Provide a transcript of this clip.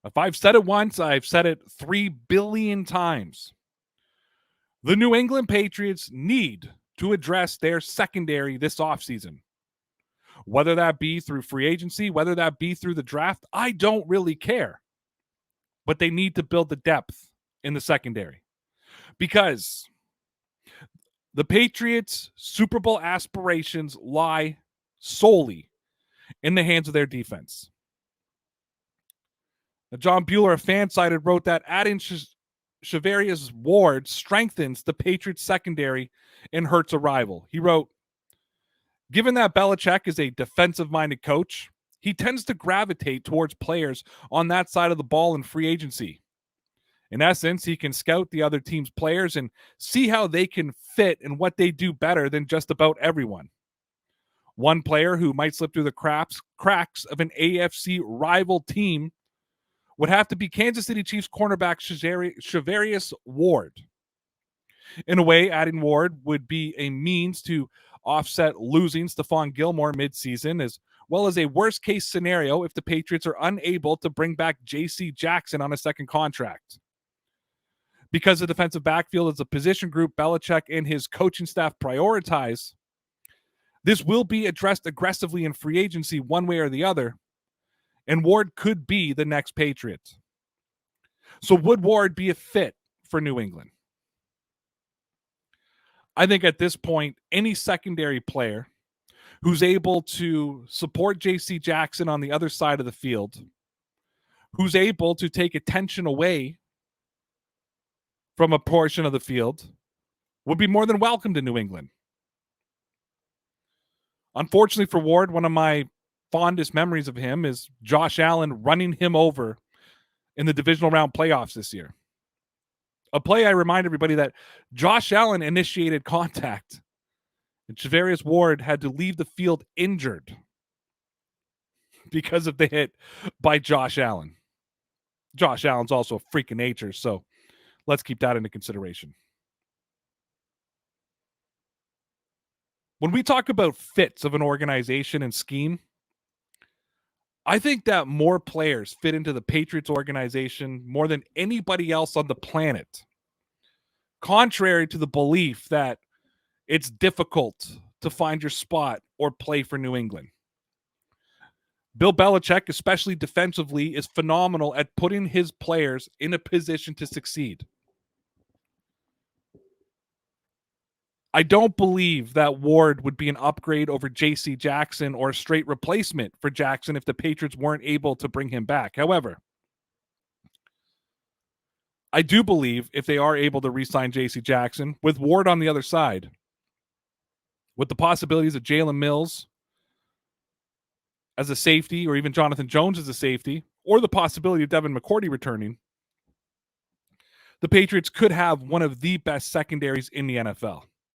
If I've said it once, I've said it 3 billion times. The New England Patriots need to address their secondary this offseason. Whether that be through free agency, whether that be through the draft, I don't really care. But they need to build the depth in the secondary. Because the Patriots' Super Bowl aspirations lie solely in the hands of their defense. Now, John Buhler of FanSided wrote that adding Charvarius Ward strengthens the Patriots' secondary and hurts a rival. He wrote, given that Belichick is a defensive-minded coach, he tends to gravitate towards players on that side of the ball in free agency. In essence, he can scout the other team's players and see how they can fit and what they do better than just about everyone. One player who might slip through the cracks of an AFC rival team would have to be Kansas City Chiefs cornerback Charvarius Ward. In a way, adding Ward would be a means to offset losing Stephon Gilmore midseason, as well as a worst-case scenario if the Patriots are unable to bring back J.C. Jackson on a second contract. Because the defensive backfield is a position group Belichick and his coaching staff prioritize, this will be addressed aggressively in free agency one way or the other, and Ward could be the next Patriot. So would Ward be a fit for New England? I think at this point, any secondary player who's able to support J.C. Jackson on the other side of the field, who's able to take attention away from a portion of the field, would be more than welcome to New England. Unfortunately for Ward, one of my fondest memories of him is Josh Allen running him over in the divisional round playoffs this year. A play I remind everybody that Josh Allen initiated contact, and Charvarius Ward had to leave the field injured because of the hit by Josh Allen. Josh Allen's also a freak of nature, so let's keep that into consideration. When we talk about fits of an organization and scheme, I think that more players fit into the Patriots organization more than anybody else on the planet. Contrary to the belief that it's difficult to find your spot or play for New England. Bill Belichick, especially defensively, is phenomenal at putting his players in a position to succeed. I don't believe that Ward would be an upgrade over J.C. Jackson or a straight replacement for Jackson if the Patriots weren't able to bring him back. However, I do believe if they are able to re-sign J.C. Jackson with Ward on the other side, with the possibilities of Jalen Mills as a safety or even Jonathan Jones as a safety, or the possibility of Devin McCourty returning, the Patriots could have one of the best secondaries in the NFL.